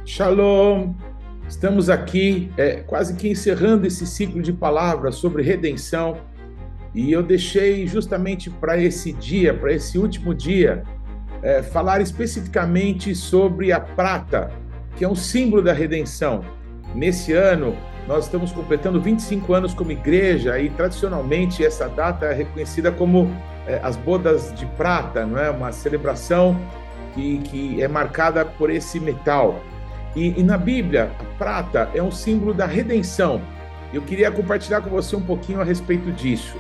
Shalom! Estamos aqui quase que encerrando esse ciclo de palavras sobre redenção e eu deixei justamente para esse dia, para esse último dia, falar especificamente sobre a prata, que é um símbolo da redenção. Nesse ano, nós estamos completando 25 anos como igreja e tradicionalmente essa data é reconhecida como as bodas de prata, não é? Uma celebração que é marcada por esse metal. E na Bíblia, a prata é um símbolo da redenção. Eu queria compartilhar com você um pouquinho a respeito disso.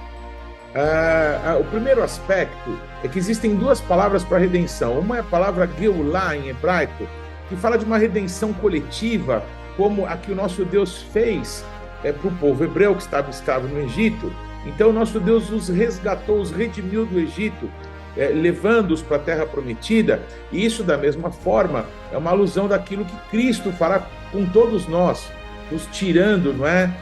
O primeiro aspecto é que existem duas palavras para redenção. Uma é a palavra Geulah, em hebraico, que fala de uma redenção coletiva, como a que o nosso Deus fez para o povo hebreu que estava escravo no Egito. Então, o nosso Deus os resgatou, os redimiu do Egito, levando-os para a terra prometida, e isso da mesma forma é uma alusão daquilo que Cristo fará com todos nós, nos tirando, não é,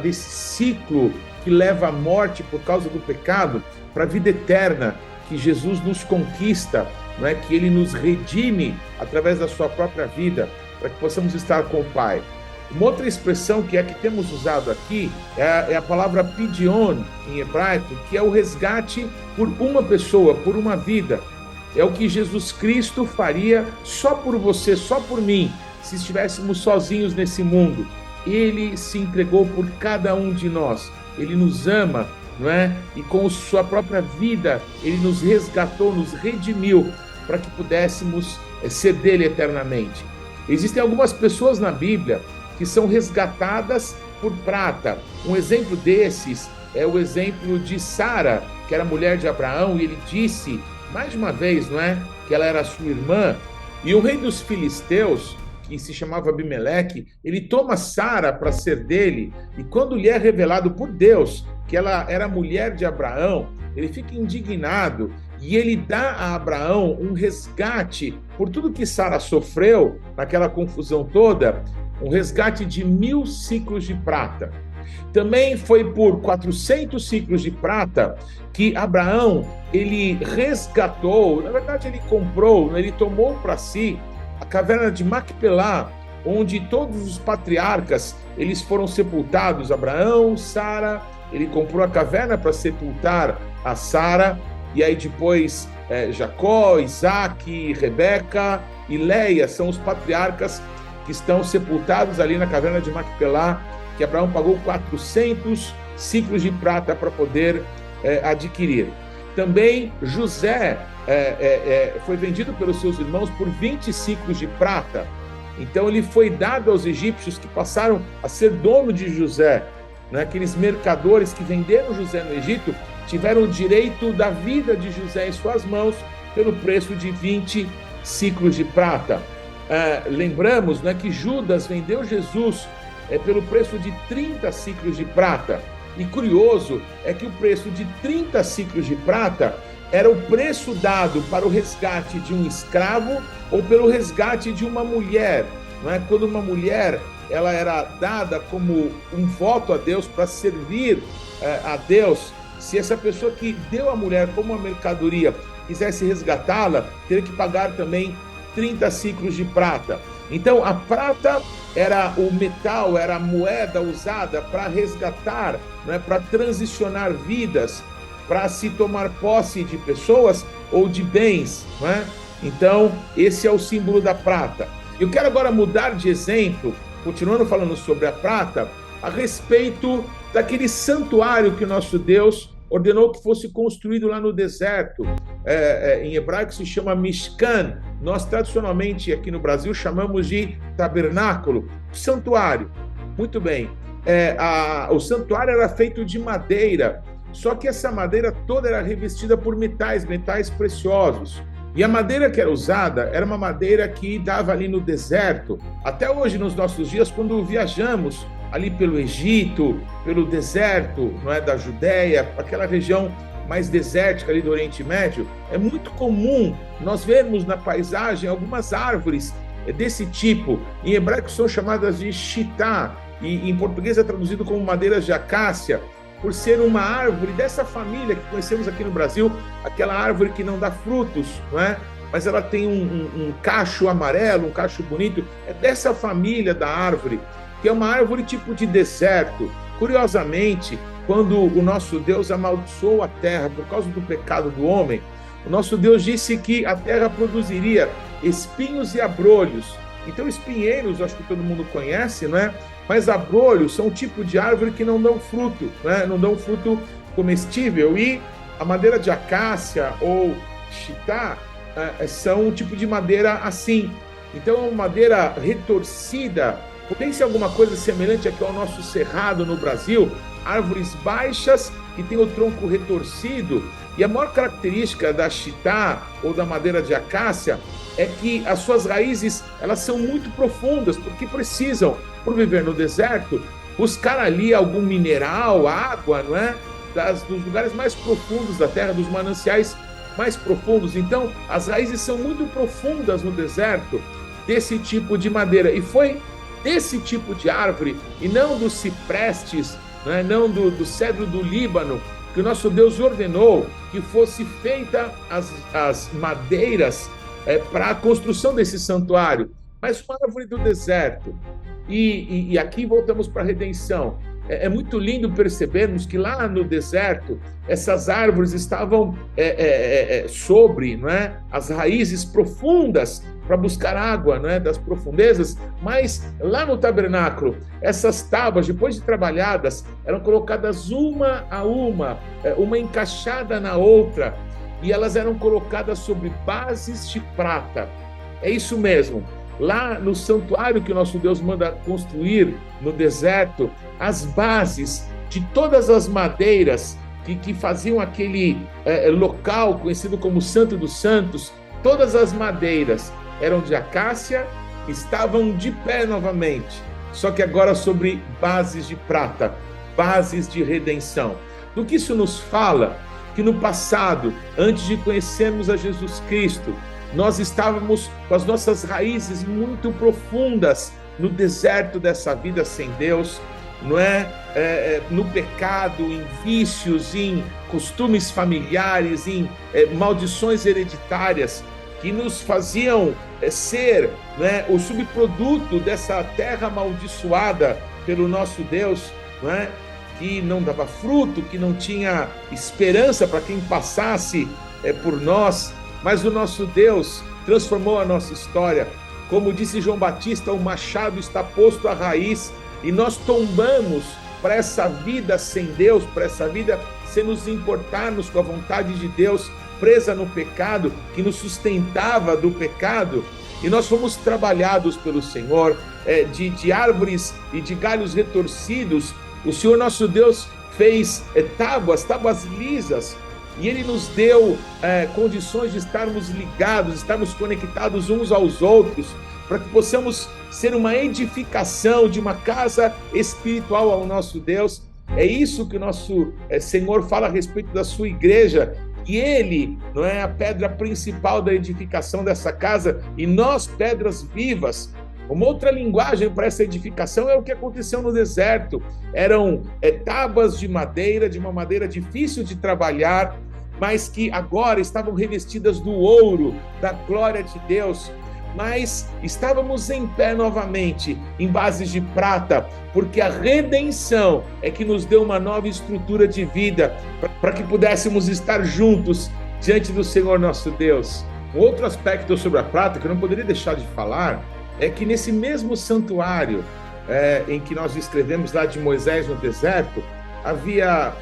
desse ciclo que leva à morte por causa do pecado, para a vida eterna, que Jesus nos conquista, não é, que Ele nos redime através da sua própria vida, para que possamos estar com o Pai. Uma outra expressão que temos usado aqui é a palavra pidion, em hebraico, que é o resgate por uma pessoa, por uma vida. É o que Jesus Cristo faria só por você, só por mim, se estivéssemos sozinhos nesse mundo. Ele se entregou por cada um de nós. Ele nos ama, não é? E com sua própria vida, Ele nos resgatou, nos redimiu, para que pudéssemos ser dele eternamente. Existem algumas pessoas na Bíblia que são resgatadas por prata. Um exemplo desses é o exemplo de Sara, que era mulher de Abraão, e ele disse, mais de uma vez, não é, que ela era sua irmã, e o rei dos filisteus, que se chamava Abimeleque, ele toma Sara para ser dele, e quando lhe é revelado por Deus que ela era mulher de Abraão, ele fica indignado, e ele dá a Abraão um resgate por tudo que Sara sofreu naquela confusão toda, um resgate de 1000 ciclos de prata. Também foi por 400 ciclos de prata que Abraão, ele resgatou, na verdade ele comprou, ele tomou para si a caverna de Macpelá, onde todos os patriarcas, eles foram sepultados, Abraão, Sara, ele comprou a caverna para sepultar a Sara, e aí depois Jacó, Isaac, Rebeca e Leia são os patriarcas que estão sepultados ali na caverna de Macpelá, que Abraão pagou 400 ciclos de prata para poder adquirir. Também José foi vendido pelos seus irmãos por 20 ciclos de prata. Então ele foi dado aos egípcios que passaram a ser dono de José. Né? Aqueles mercadores que venderam José no Egito tiveram o direito da vida de José em suas mãos pelo preço de 20 ciclos de prata. Lembramos, né, que Judas vendeu Jesus pelo preço de 30 ciclos de prata. E curioso é que o preço de 30 ciclos de prata era o preço dado para o resgate de um escravo ou pelo resgate de uma mulher. Não é? Quando uma mulher ela era dada como um voto a Deus para servir a Deus, se essa pessoa que deu a mulher como uma mercadoria quisesse resgatá-la, teria que pagar também 30 ciclos de prata. Então, a prata era o metal, era a moeda usada para resgatar, né, para transicionar vidas, para se tomar posse de pessoas ou de bens. Né? Então, esse é o símbolo da prata. Eu quero agora mudar de exemplo, continuando falando sobre a prata, a respeito daquele santuário que nosso Deus ordenou que fosse construído lá no deserto. Em hebraico se chama Mishkan. Nós tradicionalmente aqui no Brasil chamamos de tabernáculo, santuário. Muito bem. O santuário era feito de madeira, só que essa madeira toda era revestida por metais preciosos. E a madeira que era usada era uma madeira que dava ali no deserto. Até hoje, nos nossos dias, quando viajamos ali pelo Egito, pelo deserto, não é, da Judéia, aquela região mais desértica ali do Oriente Médio, é muito comum nós vermos na paisagem algumas árvores desse tipo. Em hebraico são chamadas de chitá, e em português é traduzido como madeiras de acácia, por ser uma árvore dessa família que conhecemos aqui no Brasil, aquela árvore que não dá frutos, não é? mas ela tem um cacho amarelo, um cacho bonito. É dessa família da árvore, que é uma árvore tipo de deserto. Curiosamente, quando o nosso Deus amaldiçoou a terra por causa do pecado do homem, o nosso Deus disse que a terra produziria espinhos e abrolhos. Então, espinheiros, acho que todo mundo conhece, não é? Mas abrolhos são um tipo de árvore que não dão fruto, né? Não dão fruto comestível. E a madeira de acácia ou chitá são um tipo de madeira assim. Então, é uma madeira retorcida. Tem alguma coisa semelhante aqui ao nosso cerrado no Brasil? Árvores baixas que têm o tronco retorcido. E a maior característica da chitá ou da madeira de acácia é que as suas raízes elas são muito profundas, porque precisam, por viver no deserto, buscar ali algum mineral, água, não é? Dos lugares mais profundos da terra, dos mananciais mais profundos. Então, as raízes são muito profundas no deserto desse tipo de madeira. E foi desse tipo de árvore, e não dos ciprestes, né? Não do cedro do Líbano, que o nosso Deus ordenou que fosse feita as madeiras para a construção desse santuário, mas uma árvore do deserto. E aqui voltamos para a redenção. É muito lindo percebermos que lá no deserto, essas árvores estavam sobre, não é, as raízes profundas para buscar água, não é, das profundezas, mas lá no tabernáculo, essas tábuas, depois de trabalhadas, eram colocadas uma a uma encaixada na outra, e elas eram colocadas sobre bases de prata. É isso mesmo. Lá no santuário que o nosso Deus manda construir no deserto, as bases de todas as madeiras que faziam aquele local conhecido como Santo dos Santos, todas as madeiras eram de acácia, estavam de pé novamente, só que agora sobre bases de prata, bases de redenção. Do que isso nos fala? Que no passado, antes de conhecermos a Jesus Cristo, nós estávamos com as nossas raízes muito profundas no deserto dessa vida sem Deus, não é? No pecado, em vícios, em costumes familiares, em maldições hereditárias que nos faziam ser, né, o subproduto dessa terra amaldiçoada pelo nosso Deus, não é? Que não dava fruto, que não tinha esperança para quem passasse por nós. Mas o nosso Deus transformou a nossa história. Como disse João Batista, o machado está posto à raiz e nós tombamos para essa vida sem Deus, para essa vida sem nos importarmos com a vontade de Deus, presa no pecado, que nos sustentava do pecado, e nós fomos trabalhados pelo Senhor, de árvores e de galhos retorcidos. O Senhor nosso Deus fez tábuas lisas, e Ele nos deu condições de estarmos ligados, estarmos conectados uns aos outros, para que possamos ser uma edificação de uma casa espiritual ao nosso Deus. É isso que o nosso Senhor fala a respeito da sua igreja, que Ele não é a pedra principal da edificação dessa casa, e nós pedras vivas. Uma outra linguagem para essa edificação é o que aconteceu no deserto. Eram tábuas de madeira, de uma madeira difícil de trabalhar, mas que agora estavam revestidas do ouro, da glória de Deus. Mas estávamos em pé novamente, em bases de prata, porque a redenção é que nos deu uma nova estrutura de vida, para que pudéssemos estar juntos diante do Senhor nosso Deus. Um outro aspecto sobre a prata que eu não poderia deixar de falar é que nesse mesmo santuário em que nós escrevemos lá de Moisés no deserto, havia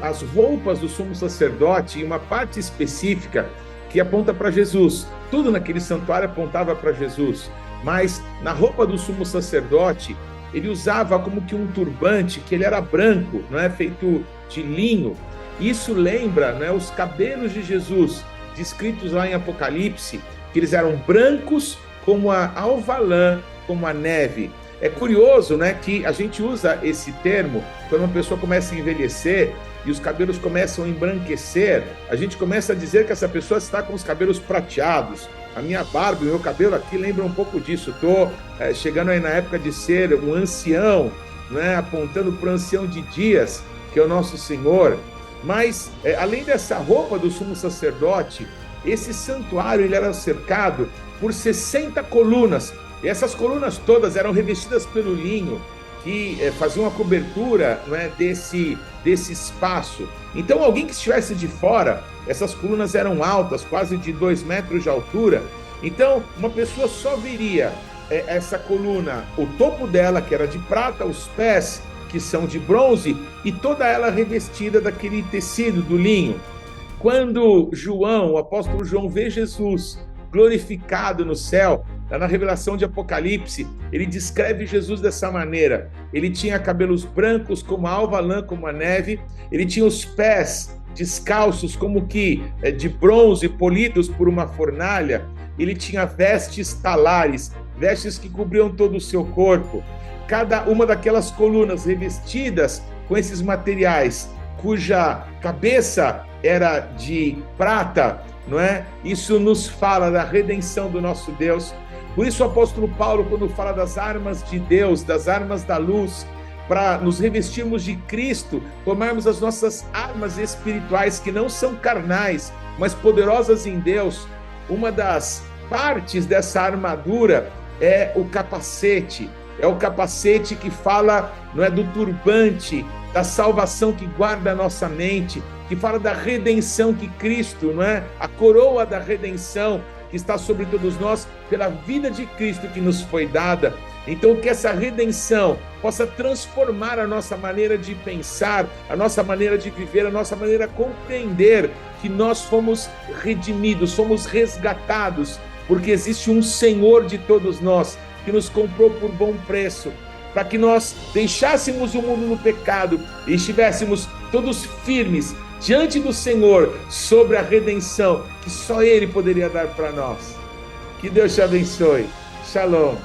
as roupas do sumo sacerdote e uma parte específica que aponta para Jesus. Tudo naquele santuário apontava para Jesus, mas na roupa do sumo sacerdote, ele usava como que um turbante, que ele era branco, não é, feito de linho. Isso lembra, não é, os cabelos de Jesus, descritos lá em Apocalipse, que eles eram brancos como a alva-lã, como a neve. É curioso, né, que a gente usa esse termo quando uma pessoa começa a envelhecer e os cabelos começam a embranquecer, a gente começa a dizer que essa pessoa está com os cabelos prateados. A minha barba, o meu cabelo aqui lembra um pouco disso. Estou chegando aí na época de ser um ancião, né, apontando para o ancião de dias, que é o nosso Senhor. Mas, além dessa roupa do sumo sacerdote, esse santuário ele era cercado por 60 colunas, e essas colunas todas eram revestidas pelo linho, que fazia uma cobertura, não é, desse espaço. Então alguém que estivesse de fora, essas colunas eram altas, quase de 2 metros de altura, então uma pessoa só veria essa coluna, o topo dela, que era de prata, os pés, que são de bronze, e toda ela revestida daquele tecido, do linho. Quando João, o apóstolo João, vê Jesus glorificado no céu, lá na revelação de Apocalipse, ele descreve Jesus dessa maneira: ele tinha cabelos brancos como a alva lã, como a neve, ele tinha os pés descalços como que de bronze, polidos por uma fornalha, ele tinha vestes talares, vestes que cobriam todo o seu corpo. Cada uma daquelas colunas revestidas com esses materiais, cuja cabeça era de prata, não é? Isso nos fala da redenção do nosso Deus. Por isso o apóstolo Paulo, quando fala das armas de Deus, das armas da luz, para nos revestirmos de Cristo, tomarmos as nossas armas espirituais, que não são carnais, mas poderosas em Deus, uma das partes dessa armadura é o capacete. É o capacete que fala, não é, do turbante, da salvação que guarda a nossa mente, que fala da redenção que Cristo, não é, a coroa da redenção que está sobre todos nós pela vida de Cristo que nos foi dada. Então que essa redenção possa transformar a nossa maneira de pensar, a nossa maneira de viver, a nossa maneira de compreender que nós fomos redimidos, fomos resgatados, porque existe um Senhor de todos nós, que nos comprou por bom preço, para que nós deixássemos o mundo no pecado e estivéssemos todos firmes diante do Senhor sobre a redenção que só Ele poderia dar para nós. Que Deus te abençoe. Shalom.